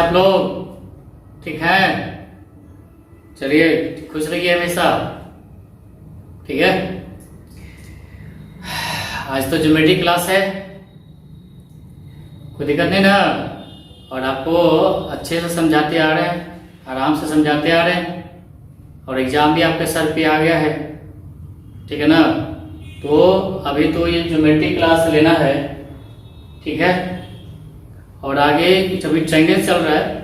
आप लोग? ठीक है, चलिए खुश रहिए हमेशा। ठीक है, आज तो ज्योमेट्री क्लास है, कोई दिक्कत नहीं ना। और आपको अच्छे से समझाते आ रहे हैं, आराम से समझाते आ रहे हैं, और एग्जाम भी आपके सर पे आ गया है। ठीक है ना। तो अभी तो ये ज्योमेट्री क्लास लेना है, ठीक है। और आगे अभी ट्रायंगल चल रहा है,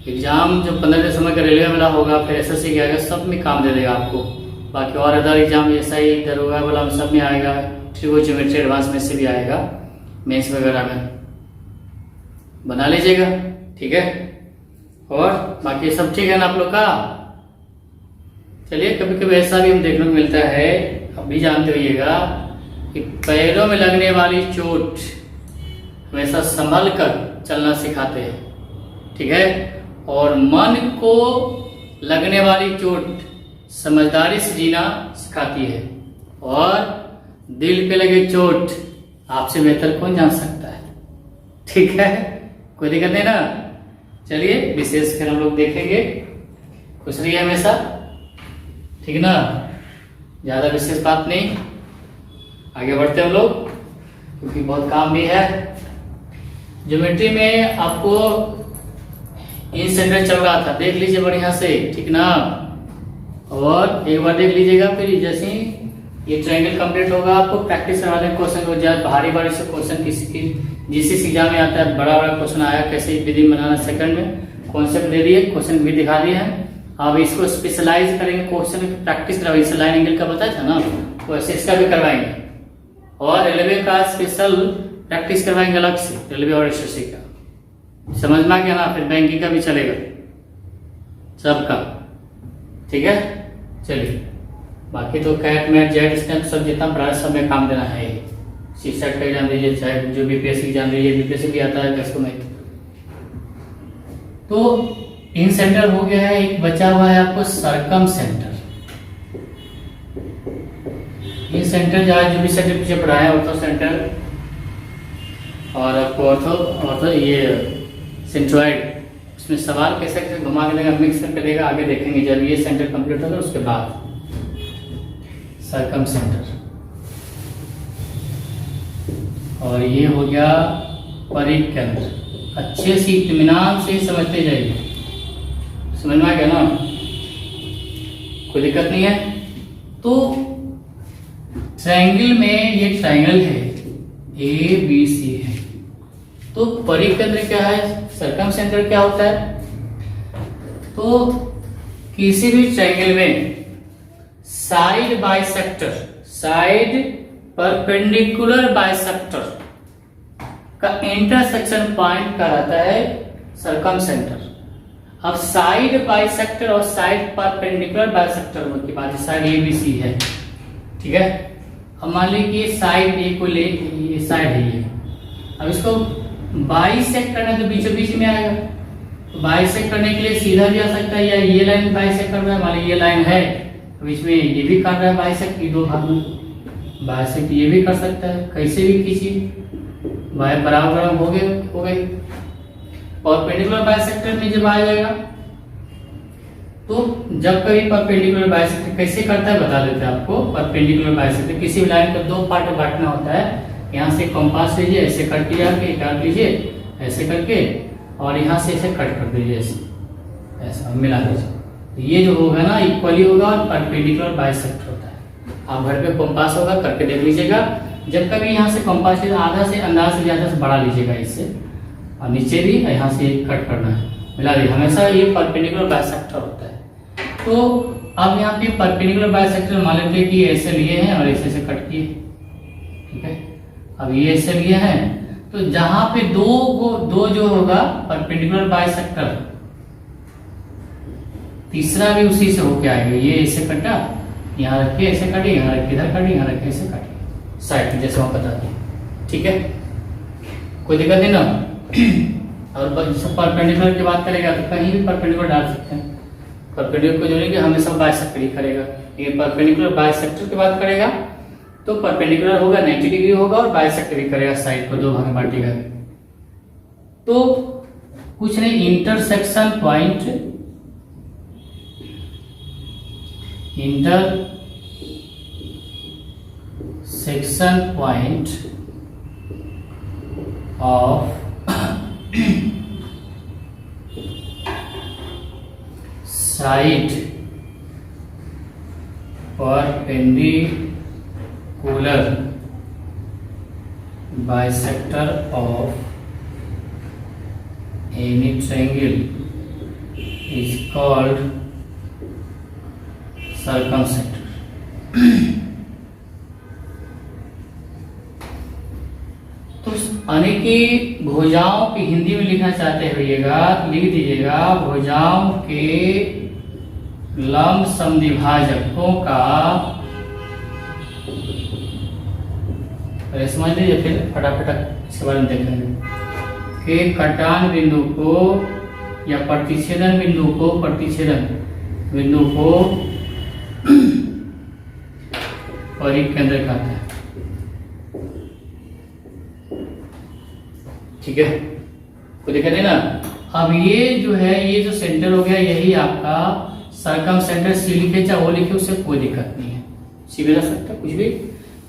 एग्जाम जो 15 दिसंबर का रेलवे वाला होगा, फिर एसएससी का आएगा, सब में काम दे देगा आपको। बाकी और अदर एग्जाम जैसा ही दरोगा वाला सब में आएगा, ट्रिगोनोमेट्री एडवांस में से भी आएगा, मेंस वगैरह में बना लीजिएगा। ठीक है, और बाकी सब ठीक है ना आप लोग का? चलिए, कभी कभी ऐसा भी हम देखने को मिलता है, अब भी जानते होइएगा, कि पैरों में लगने वाली चोट हमेशा संभल कर चलना सिखाते हैं। ठीक है, और मन को लगने वाली चोट समझदारी से जीना सिखाती है, और दिल पे लगे चोट आपसे बेहतर कौन जान सकता है। ठीक है, कोई दिक्कत नहीं ना। चलिए, विशेष फिर हम लोग देखेंगे। खुश रहिए हमेशा, ठीक है ना। ज्यादा विशेष बात नहीं, आगे बढ़ते हम लोग, क्योंकि बहुत काम भी है। ज्योमेट्री में आपको इन सेंटर चल रहा था, देख लीजिए बढ़िया से, ठीक ना। और एक बार देख लीजिएगा, फिर जैसे ही ये ट्रायंगल कंप्लीट होगा, आपको प्रैक्टिस करवा दें। क्वेश्चन को ज्यादा भारी से क्वेश्चन किसी जिस एग्जाम में आता है, बड़ा क्वेश्चन आया, कैसे विधि बनाना, सेकंड में कॉन्सेप्ट दे दिए, क्वेश्चन भी दिखा दिए हैं। अब इसको स्पेशलाइज करेंगे, क्वेश्चन की प्रैक्टिस करवाएंगे। इस लाइन एंगल का बताया था ना, वैसे इसका भी करवाएंगे। और रेलवे का स्पेशल प्रैक्टिस करवाएंगे अलग से, रेलवे और एसएससी का। समझ में आ गया ना। फिर बैंकिंग का भी चलेगा सबका, ठीक है। चलिए, बाकी तो कैट मैट जेड स्टैम्प सब जितना पढ़ा सब में काम देना है। सीसेट का एग्जाम दीजिए, चाहे जो बीपीएससी एग्जाम दीजिए, बीपीएससी भी आता है दस को में। तो इन सेंटर हो गया है, एक बचा हुआ है आपको सरकम सेंटर। ये सेंटर जहाँ जो भी सेंटर पीछे पढ़ा है, ऑर्थो सेंटर, और आपको ऑर्थो ये सेंट्रॉइड, उसमें सवाल कैसे कैसे घुमा के देगा, मिक्स करके देगा, आगे देखेंगे जब ये सेंटर कंप्लीट होगा उसके बाद सरकम सेंटर। और ये हो गया परिक केंद्र। अच्छे से इत्मीनान से समझते जाइए, समझ में आ गया ना, कोई दिक्कत नहीं है। तो ट्रायंगल में ये ट्रायंगल है, ए बी सी है, तो परिक केंद्र क्या है, सरकम सेंटर क्या होता है। तो किसी भी ट्रायंगल में side bisector, side perpendicular bisector का इंटरसेक्शन पॉइंट का रहता है सरकम सेंटर। अब साइड बाइसेक्टर और साइड परपेंडिकुलर बाइसेक्टर की बात है, साइड ए बी सी है, ठीक है। अब मान लीजिए साइड ए को ले, ये साइड है ये, अब इसको बाइसेक्ट करना है तो बीचों बीच में आएगा। तो बाइसेक्ट करने के लिए सीधा भी आ सकता है, या ये लाइन बाइसेक्ट कर रहा है, मान लीजिए ये लाइन है, बीच में ये भी कर रहा है बाइसेक्ट, ये दो भाग में बाइसेक्ट ये भी कर सकता है, कैसे भी खींचिए, बराबर हो गए। और परपेंडिकुलर बाइसेक्टर में जब आ जाएगा, तो जब कभी परपेंडिकुलर बाइसेक्टर कैसे करता है बता देते हैं आपको। परपेंडिकुलर बाइसेक्टर किसी भी लाइन को दो पार्ट में बांटना होता है। यहाँ से कंपास लीजिए, ऐसे कट किया के काट लीजिए ऐसे करके, और यहाँ से ऐसे कट कर दीजिए, ऐसे ऐसा मिला दीजिए। ये जो होगा ना इक्वली होगा, और परपेंडिकुलर बाइसेक्टर होता है। आप घर पे कंपास होगा, करके देख लीजिएगा। जब कभी यहाँ से कंपास आधा से अंदाज से ज्यादा से बढ़ा लीजिएगा इससे, और नीचे भी यहाँ से एक कट करना है, मिला दीजिए। हमेशा ये परपेंडिकुलर बाइसेक्टर होता है। तो अब यहाँ पे परपेंडिकुलर बाइसेक्टर मान लेते हैं कि ऐसे लिए हैं और ऐसे कट किए, ठीक है। अब ये ऐसे लिए हैं, तो जहां पे दो जो होगा परपेंडिकुलर बाइसेक्टर, तीसरा भी उसी से होके आएगा। ये ऐसे कटा, यहाँ रखे ऐसे काटे, यहाँ रखे इधर काटे, यहाँ रखे ऐसे काटे, साइड जैसे वहां बताते हैं, ठीक है। कोई दिक्कत नहीं ना। और परपेंडिकुलर की बात करेगा तो कहीं भी परपेंडिकुलर डाल सकते हैं। परपेंडिकुलर को जोड़ेंगे हमेशा बाइसेक्टर ही करेगा। ये परपेंडिकुलर बाइसेक्टर की बात करेगा तो परपेंडिकुलर होगा 90 डिग्री होगा, और बाइसेक्टर भी करेगा, साइड को दो भाग में बांटेगा। तो कुछ नहीं, intersection point, intersection point of side perpendicular bisector of any triangle is called circumcenter. तो यानी कि भुजाओं की हिंदी में लिखना चाहते होइएगा तो लिख दीजिएगा, भुजाओं के लंब समद्विभाजकों का, समझ लीजिए, फिर फटाफट इसके बारे में देखेंगे कि कटान बिंदु को या प्रतिच्छेदन बिंदु को परिकेंद्र कहते हैं। ठीक है, कोई दिक्कत नहीं ना। अब ये जो है, ये जो सेंटर हो गया, यही आपका सर्कमसेंटर। सी लिखे चाहे वो लिखे, उससे कोई दिक्कत नहीं है, सी भी रख सकता है कुछ भी।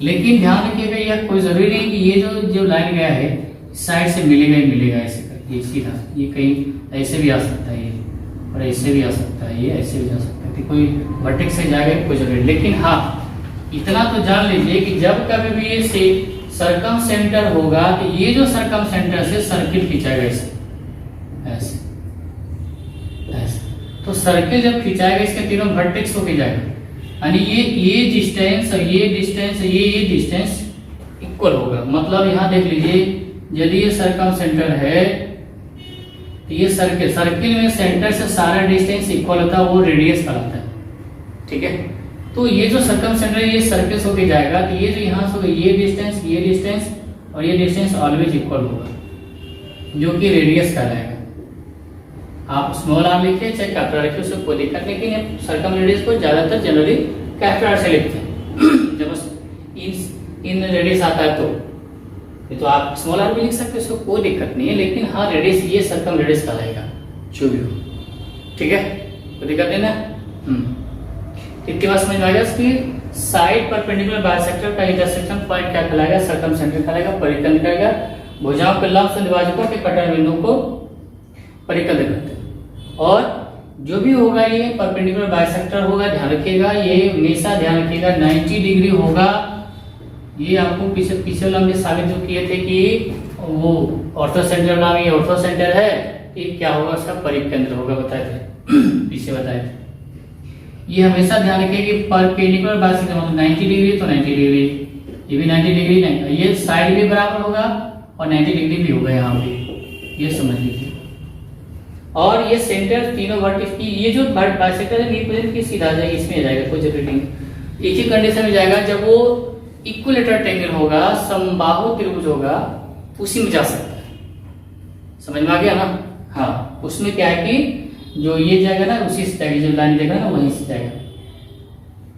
लेकिन ध्यान रखिएगा, यह कोई जरूरी नहीं कि ये जो लाइन गया है साइड से मिलेगा ही मिलेगा ऐसे करके, ये सीधा, ये कहीं ऐसे भी आ सकता है, ये और ऐसे भी आ सकता है, ये ऐसे भी जा सकता है, तो कोई वर्टेक्स से जाएगा कोई जरूरी। लेकिन हाँ, इतना तो जान लीजिए कि जब कभी भी ये सर्कमसेंटर होगा तो ये जो सर्कमसेंटर से सर्किल खींचाएगा ऐसे ऐसे ऐसे, तो सर्किल जब खिंचाएगा इसके तीनों वर्टेक्स होके जाएगा, यानी ये डिस्टेंस और ये डिस्टेंस, ये डिस्टेंस इक्वल होगा। मतलब यहाँ देख लीजिए, यदि ये सर्कमसेंटर है तो ये सर्किल में सेंटर से सारा डिस्टेंस इक्वल होता है, वो रेडियस कहलाता है। ठीक है, तो ये जो सर्कमसेंटर ये सर्किल होके जाएगा, तो ये जो यहाँ से ये डिस्टेंस और ये डिस्टेंस ऑलवेज इक्वल होगा, जो कि रेडियस कहलाएगा। आप स्मॉल आर लिखिए चाहे कैपिटल रखिए, उससे कोई दिक्कत नहीं, लेकिन सर्कम रेडियस को ज्यादातर जनरली कैपिटल से लिखते हैं। जब इन रेडियस आता है तो आप स्मॉल आर भी लिख सकते हैं, उसको कोई दिक्कत नहीं है। लेकिन हाँ, रेडियस ये सर्कम रेडियस कहलाएगा जो भी हो। ठीक है, कोई दिक्कत नहीं ना। इतनी बात समझ में आ गया। इसकी साइड परपेंडिकुलर बाइसेक्टर का इंटरसेक्शन पॉइंट क्या कहलाएगा? सर्कमसेंटर कहलाएगा, परिकेंद्र कहलाएगा। भुजाओं के लंब संद्विभाजकों के कटर बिंदु को परिकेंद्र कहते हैं। और जो भी होगा ये परपेंडिकुलर बाइसेक्टर होगा, ध्यान रखिएगा, ये हमेशा ध्यान रखिएगा 90 डिग्री होगा। ये आपको पीछे लंबे साबित जो किए थे कि वो ऑर्थो सेंटर नाम, ये ऑर्थो सेंटर है, ये क्या होगा? उसका परिकेंद्र होगा, बताए थे पीछे बताए थे। ये हमेशा ध्यान रखिए कि परपेंडिकुलर बाइसेक्टर मतलब 90 डिग्री तो 90 डिग्री, ये भी 90 डिग्री नहीं, ये साइड भी बराबर होगा और 90 डिग्री भी होगा यहाँ पे, ये समझ लीजिए। और ये सेंटर तीनों वर्टेक्स की, ये जो बाइसेक्टर है नी की सीधा जाएगा, इसमें आ जाएगा, कोई जरूरी नहीं। एक ही कंडीशन में जाएगा जब वो इक्विलेटरल ट्रायंगल होगा, समबाहु त्रिभुज होगा, उसी में जा सकता है। समझ में आ गया ना? हाँ, उसमें क्या है कि जो ये जाएगा ना उसी से जाएगी, जो लाइन देगा ना वहीं से जाएगा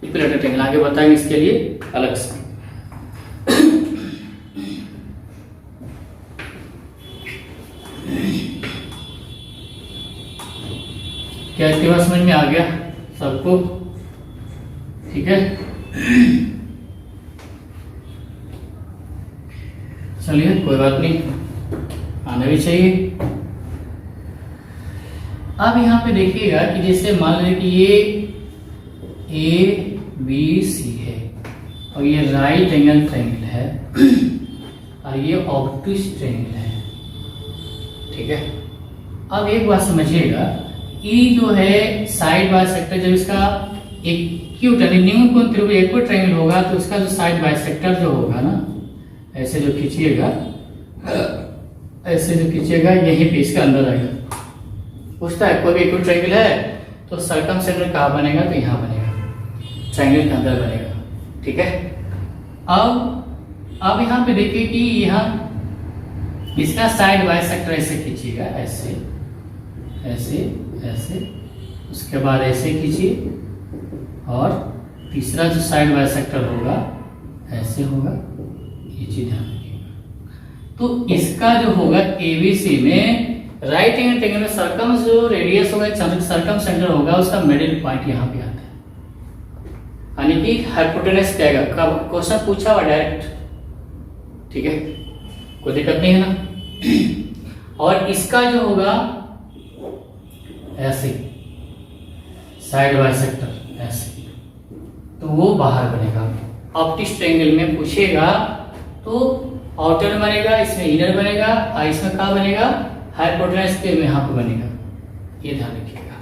इक्विलेटरल ट्रायंगल। आगे बताएंगे इसके लिए अलग से। क्या इसके बाद समझ में आ गया सबको? ठीक है, चलिए कोई बात नहीं, आना भी चाहिए। अब यहाँ पे देखिएगा कि जैसे मान लें कि ये ABC है और ये राइट एंगल ट्रायंगल है और ये ऑब्टूस ट्रायंगल है। ठीक है, अब एक बात समझिएगा, ये जो है साइड बाइसेक्टर, जब इसका एक्यूट यानी न्यून कोण त्रिभुज एक्यूट ट्रायंगल होगा तो उसका जो साइड बाइसेक्टर जो होगा ना, ऐसे जो खींचिएगा, ऐसे जो खींचिएगा, यहीं पे इसके अंदर आएगा। पूछता है कोई भी एक्यूट ट्रायंगल है तो सर्कमसेंटर कहाँ बनेगा? तो यहाँ बनेगा, ट्रायंगल के अंदर बनेगा। ठीक है, अब यहाँ पे देखिए कि यहाँ इसका साइड बाइसेक्टर ऐसे खींचिएगा, ऐसे ऐसे ऐसे, उसके बाद ऐसे खींचिए, और तीसरा जो साइड बाइसेक्टर होगा ऐसे होगा, ये चीज ध्यान रखिएगा। तो इसका जो होगा ABC में राइट एंगल ट्रायंगल में सर्कम जो रेडियस होगा, सर्कम सेंटर होगा, उसका मिडिल पॉइंट यहाँ पे आता है, यानी कि हाइपोटेनस क्या आएगा। कब क्वेश्चन पूछा हुआ डायरेक्ट, ठीक है, कोई दिक्कत नहीं है ना। और इसका जो होगा ऐसे साइड बाय सेक्टर ऐसे, तो वो बाहर बनेगा। ऑप्टिक्स ट्रायंगल में पूछेगा तो आउटर बनेगा, इसमें इनर बनेगा, और इसमें क्या बनेगा, हाइपोटेनस पे यहाँ पे बनेगा, ये ध्यान रखिएगा,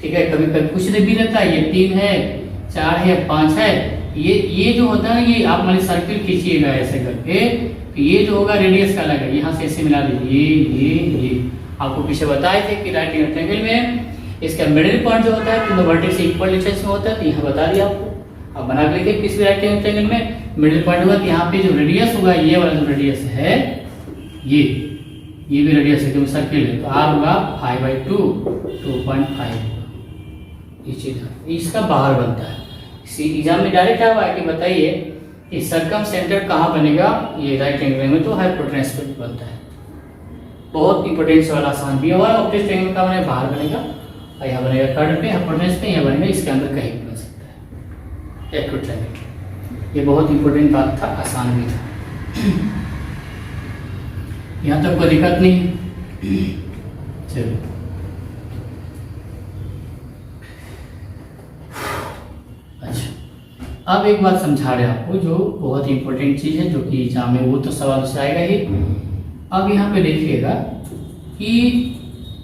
ठीक है। कभी कभी कुछ भी रहता है, ये 3 है, 4 है, 5 है, ये जो होता है ना, ये आप मान सर्किल खींचिएगा ऐसे करके, तो ये जो होगा रेडियस का लगेगा, यहाँ से ऐसे मिला दीजिए, ये आपको पीछे बताए थे कि राइट एंगल ट्रायंगल में इसका मिडिल पॉइंट जो होता है, तो वर्टेक्स इक्वल डिस्टेंस में होता है, तो यहाँ बता दिया आपको। अब बना के लिखिए, किसी राइट एंगल ट्रायंगल में मिडिल पॉइंट होगा, तो यहाँ पे जो रेडियस होगा, ये वाला जो रेडियस है, ये भी रेडियस है क्योंकि सर्किल है, तो आर होगा 5/2, 2.5 होगा, ये चीज इसका बाहर बनता है। एग्जाम में डायरेक्ट आया है कि बताइए कि सर्कम सेंटर कहाँ बनेगा, ये राइट एंगल में, तो हाइपोटेनस पे बनता है। बहुत इंपॉर्टेंट वाला आसान भी है। और ऑप्टिक्स ट्रायंगल का बनेगा, बाहर बनेगा, और यहाँ बनेगा कर्ड पे, हाइपोटेनस पे, यहाँ बनेगा, इसके अंदर कहीं भी बन सकता है एक्यूट ट्रायंगल। ये बहुत इंपॉर्टेंट बात था, आसान भी था, यहाँ तक कोई दिक्कत नहीं है। चलो अच्छा, अब एक बात समझा रहे आपको जो बहुत इंपॉर्टेंट चीज है, जो कि एग्जाम में वो तो सवाल से आएगा ही। अब यहाँ पे देखिएगा कि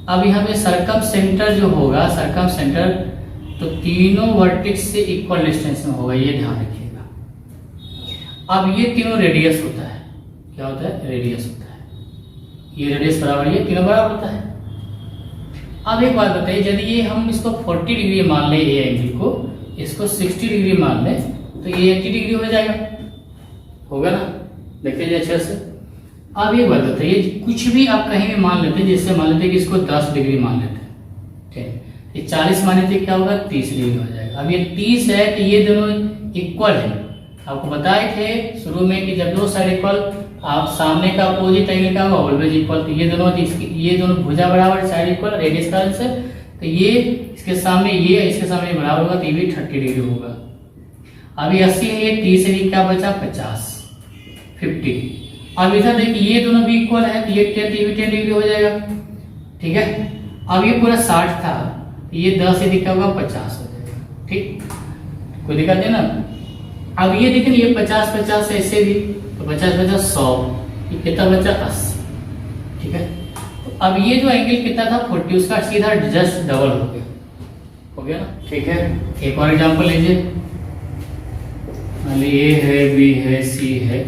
अब यहाँ पे सर्कम सेंटर जो होगा, सर्कम सेंटर तो तीनों वर्टेक्स से इक्वल डिस्टेंस में होगा, ये ध्यान रखिएगा। अब ये तीनों रेडियस होता है, क्या होता है, रेडियस होता है, ये रेडियस बराबर, ये तीनों बराबर होता है। अब एक बात बताइए, यदि ये हम इसको 40 डिग्री मान लें, ये एंगल को, इसको 60 डिग्री मान लें, तो ये 80 डिग्री हो जाएगा, होगा ना, देखिए अच्छे से। अब ये बात बताइए, कुछ भी आप कहीं भी मान लेते हैं, जैसे मान लेते हैं कि इसको 10 डिग्री मान लेते हैं, ठीक, ये 40 माने थे, क्या होगा, 30 डिग्री हो जाएगा। अब ये 30 है, तो ये दोनों इक्वल है। आपको बताए थे शुरू में कि जब दो साइड इक्वल, आप सामने का अपोजिट एंगल का होगा ऑलवेज इक्वल, तो ये दोनों भुजा बराबर, साइड इक्वल, रेडियस का आंसर, तो ये इसके सामने, ये इसके सामने बराबर होगा, तो ये भी 30 डिग्री होगा। अब ये 80 है, ये 30 से क्या बचा, 50, 50। अब इधर देखिए, ये दोनों भी इक्वल है, तो ये 10, ये भी 10 डिग्री हो जाएगा, ठीक है। अब ये पूरा 60 था, ये 10 से क्या होगा, 50 हो जाएगा, ठीक, कोई दिक्कत नहीं ना। अब ये देखिए, ये 50-50 ऐसे भी, तो 50-50 100, ये कितना बचा, 80, ठीक है। तो अब ये जो एंगल कितना था, 40, उसका सीधा जस्ट डबल हो गया ना, ठीक है। एक और एग्जांपल लीजिए, मान लीजिए ए है, बी है, सी है,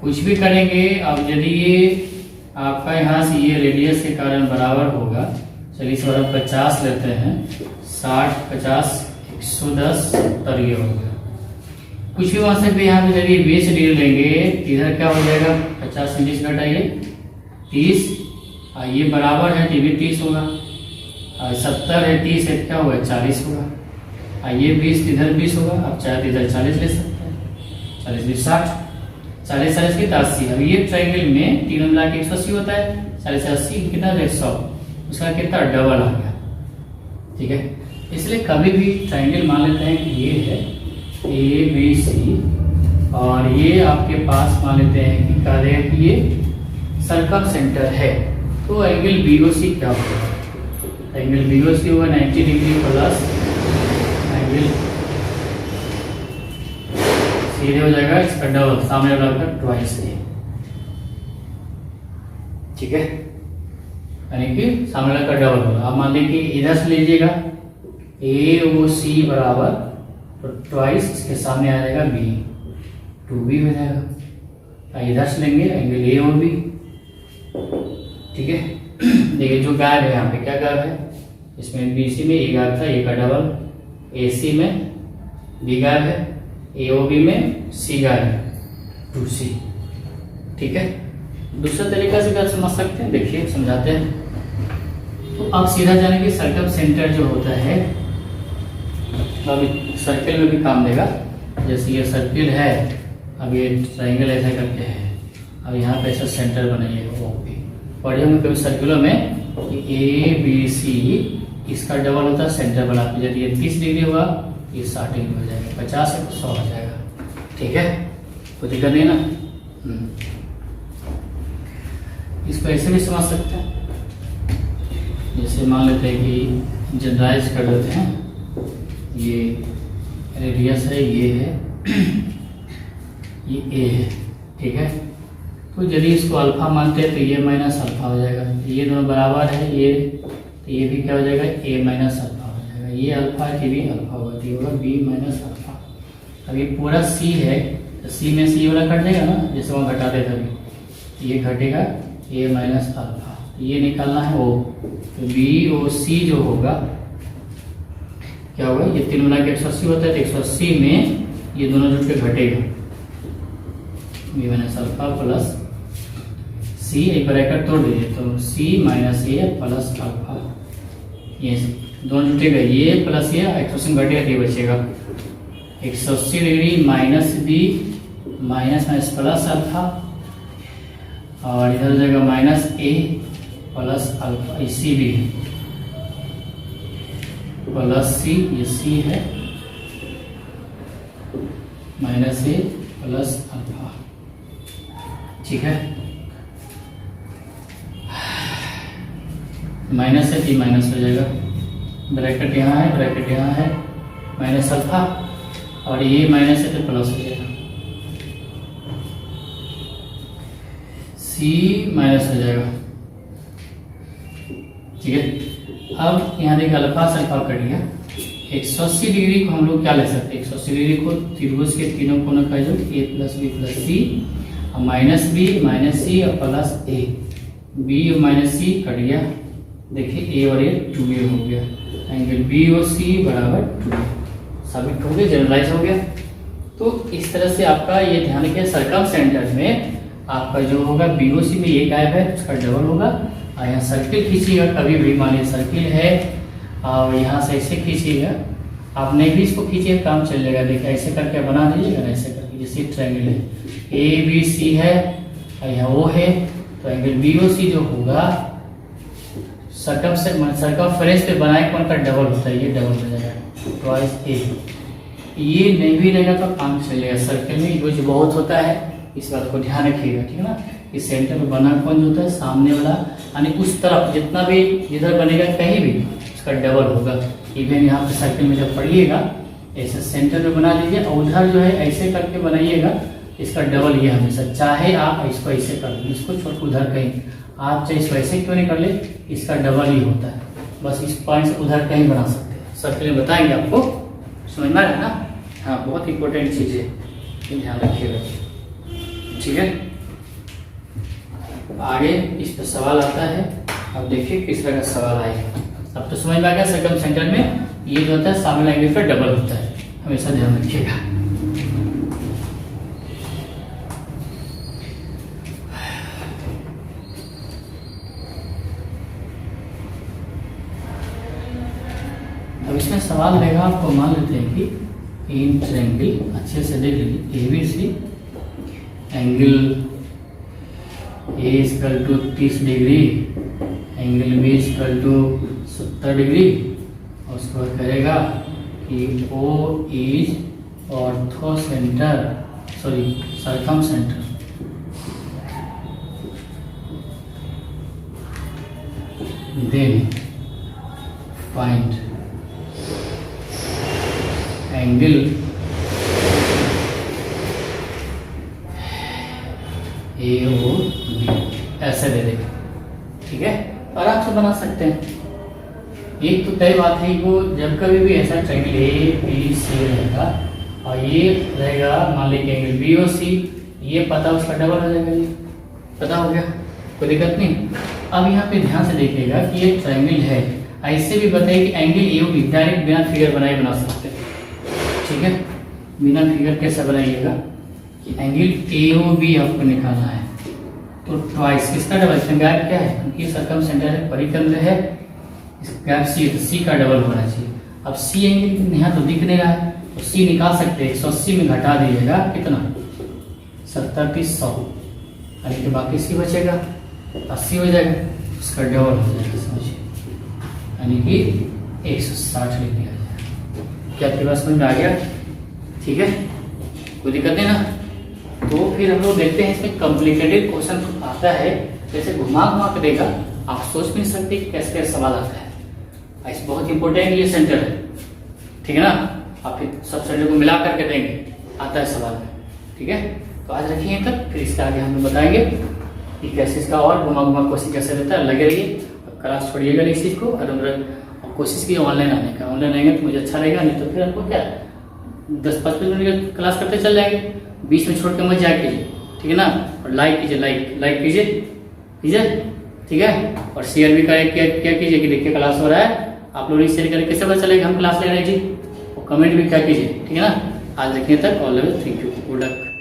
कुछ भी करेंगे। अब यदि ये आपका यहाँ से ये रेडियस के कारण बराबर होगा, चलिए इस बार 50 लेते हैं, 60, 50, 110, 70 ये हो गया। कुछ भी मान सकते हैं, यहाँ पे यदि 20 डिग्री लेंगे, इधर क्या हो जाएगा, 50 से 20 घटाइए 30, ये बराबर है, तो ये 30 होगा, 70 है, 30 है, क्या होगा, 40 होगा, ये 20 इधर 20 होगा। अब चाहे इधर 40 ले सकते हैं, 40 20 60, 40 40 की 80। अब ये ट्रायंगल में तीनों मिला के 180 होता है, 40 से 80 कितना, 100, उसका कितना डबल आ गया, ठीक है। इसलिए कभी भी ट्रायंगल मान लेते हैं कि ये है ABC, और ये आपके पास मान लेते हैं कि कह रहे हैं कि ये सर्कम सेंटर है, तो एंगल BOC क्या होगा, एंगल BOC होगा 90 डिग्री प्लस एंगल, सीधे हो जाएगा इसका डबल, सामने वाला का ट्वाइस है, ठीक है, यानी कि सामने वाला का डबल होगा। अब मान लें कि इधर से लीजिएगा AOC बराबर, तो ट्वाइस इसके सामने आ जाएगा B, 2B हो जाएगा। इधर से लेंगे एंगल AOB, ठीक है। देखिए जो गायब है यहाँ पे, क्या गायब है, इसमें BC में A गायब था, A का डबल, AC में B गायब है, AOB में C गायब है, 2C, ठीक है। दूसरा तरीका से क्या समझ सकते हैं, देखिए समझाते हैं। तो अब सीधा जाने की सर्कम सेंटर जो होता है, अब सर्किल में भी काम देगा। जैसे ये सर्किल है, अब ये ट्रायंगल ऐसा करके है, अब यहाँ पे ऐसा सेंटर बनाइएगा OP, पढ़े होंगे कभी सर्कुलर में कि ए बी सी इसका डबल होता है सेंटर वाला। यदि ये 30 डिग्री हुआ ये 60 डिग्री हो जाएगा, 50 है तो 100 हो जाएगा। ठीक है, कोई दिक्कत नहीं ना। इसको ऐसे भी समझ सकते हैं, जैसे मान लेते हैं कि जनरलाइज कर लेते हैं, ये रेडियस है, ये है, ये ए है। ठीक है, तो यदि इसको अल्फा मानते हैं तो ये माइनस अल्फा हो जाएगा। ये दोनों बराबर है, ये तो ये भी क्या हो जाएगा, ए माइनस अल्फा हो जाएगा। ये अल्फा है, ये भी अल्फा होगा, तो ये होगा बी माइनस अल्फा। अब ये पूरा सी है तो सी में सी वाला कट जाएगा ना, जैसे वहाँ घटाते थे अभी, ये घटेगा ए माइनस अल्फा। तो ये निकालना है ओ, तो बी ओ सी जो होगा क्या होगा, ये 3 मिला के 180 होता है, तो 180 में ये दोनों जुड़ के घटेगा, बी माइनस अल्फा प्लस सी, एक ब्रैकेट तोड़ दीजिए तो सी माइनस ए प्लस अल्फा, ये दोनों जुटेगा, ये प्लस ये 180 घटेगा, ये बचेगा 180 degree minus B minus minus plus alpha, और इधर हो जाएगा minus A plus alpha, C भी है प्लस सी, ये सी है माइनस ए प्लस अल्फा। ठीक है, माइनस है कि माइनस हो जाएगा, ब्रैकेट यहाँ है, ब्रैकेट यहाँ है, माइनस अल्फा, और ये माइनस है तो प्लस हो जाएगा, सी माइनस हो जाएगा। ठीक है, अब यहाँ देखिए अल्फा से अल्फा कट गया। 180 डिग्री को हम लोग क्या ले सकते हैं, 180 डिग्री को त्रिभुज के तीनों कोनों का जो ए प्लस बी प्लस सी, माइनस बी माइनस सी और प्लस ए, बी और माइनस सी कट गया, देखिए ए और ए 2a हो गया, एंगल बी और सी बराबर 2a, साबित हो गया, जनरलाइज हो गया। तो इस तरह से आपका ये ध्यान रखिए, सर्कम सेंटर में आपका जो होगा बीओसी में ये गायब है, उसका डबल होगा। और यहाँ सर्किल खींचिएगा, कभी भी मान लीजिए सर्किल है और यहाँ से ऐसे खींचिएगा, आप नहीं भी इसको खींचिए काम चल जाएगा। देखिए ऐसे करके बना दीजिएगा ना, ऐसे करके, जैसे ट्रायंगल है ए बी सी है और यहाँ ओ है, तो एंगल बीओसी जो होगा सर्कमफ्रेंस पे बनाए कौन का डबल होता है, ये डबल हो जाएगा, ट्वाइस ए। ये नहीं भी रहेगा तो काम चलेगा। सर्कल में यूज बहुत होता है, इस बात को ध्यान रखिएगा। ठीक है ना, इस सेंटर में बना कौन जो होता है, सामने वाला, यानी उस तरफ जितना भी जिधर बनेगा कहीं भी उसका डबल होगा। इवन यहाँ पे सर्कल में जब पढ़िएगा ऐसे सेंटर में बना लीजिए, और उधर जो है ऐसे करके बनाइएगा, इसका डबल ये हमेशा, चाहे आप इसको ऐसे कर लें, इसको छोड़ उधर कहीं, आप चाहे इसको ऐसे क्यों नहीं कर ले, इसका डबल ही होता है। बस इस पॉइंट से उधर कहीं बना सकते हैं, सर्कल में बताएंगे आपको, समझ में आ रहा है ना। हाँ, बहुत इंपॉर्टेंट चीज़ है, ध्यान रखिएगा। ठीक है, आगे इस पर सवाल आता है, अब देखिए किस तरह का सवाल आएगा। अब तो समझ में आ गया, सर्कम सेंटर में ये जो होता है सामने एंगल पर डबल होता है, हमेशा ध्यान रखिएगा। अब इसमें सवाल रहेगा, आपको मान लेते हैं कि इन ट्रायंगल अच्छे से देख लीजिए, A B C, angle A equal to 30 degree, angle B equal to 70 degree, और उसके बाद करेगा कि O is orthocentre, sorry circumcentre, then find angle A O B, ऐसे दे देगा। ठीक है, आराम से बना सकते हैं। एक तो तय बात है वो जब कभी भी ऐसा ट्रायंगल ए बी सी रहेगा और ये रहेगा, मान लीजिए एंगल बी ओ सी, ये पता उसका डबल हो जाएगा, ये पता हो गया, कोई दिक्कत नहीं। अब यहाँ पे ध्यान से देखिएगा कि ये ट्रायंगल है, ऐसे भी बताइए कि angle A O B direct बिना फिगर बनाए बना सकते हैं। ठीक है, बिना फिगर कैसे बनाइएगा कि एंगल ए ओ बी आपको निकालना है, तो ट्वाइस किसका डबल, इसमें गैप क्या है, क्योंकि सर्कम सेंटर है, परिकेंद्र है, गैप सी है तो सी का डबल होना चाहिए। अब सी एंगल यहाँ तो दिख नहीं रहा है, तो सी निकाल सकते हैं, 180 में घटा दीजिएगा कितना, 70 30 100, यानी कि बाकी सी बचेगा, 80 हो जाएगा, उसका डबल हो जाएगा, समझिए, यानी कि 160 लिख दिया जाएगा। क्या आपके पास समझ में आ गया? ठीक है, कोई दिक्कत नहीं ना। तो फिर हम लोग देखते हैं इसमें कॉम्प्लिकेटेड क्वेश्चन आता है, जैसे घुमा घुमा के देगा, आप सोच भी नहीं सकते कि कैसे कैसे सवाल आता है। ऐसे बहुत इंपॉर्टेंट ये सेंटर है, ठीक है ना। आप फिर सब सेंटर को मिला करके देंगे, आता है सवाल में, ठीक है। तो आज रखिए तक, फिर इसका आगे हम लोग बताएंगे कि कैसे इसका और घुमा घुमा क्वेश्चन कैसे रहता है। लगे रहिए, क्लास छोड़िएगा इस चीज़ को, और कोशिश की ऑनलाइन आने का। ऑनलाइन आएंगे तो मुझे अच्छा रहेगा, नहीं तो फिर हमको क्या 10-15 मिनट की क्लास करते चल जाएंगे, बीच में छोड़ के मत जाया कीजिए, ठीक है ना। और लाइक कीजिए, लाइक कीजिए, ठीक है। और शेयर भी करें, क्या कीजिए कि देखिए क्लास हो रहा है, आप लोग शेयर करें, कैसे पता चलेगा हम क्लास ले रहे हैं जी। और कमेंट भी क्या कीजिए, ठीक है ना। आज देखिए तक, all the best, thank you, good luck.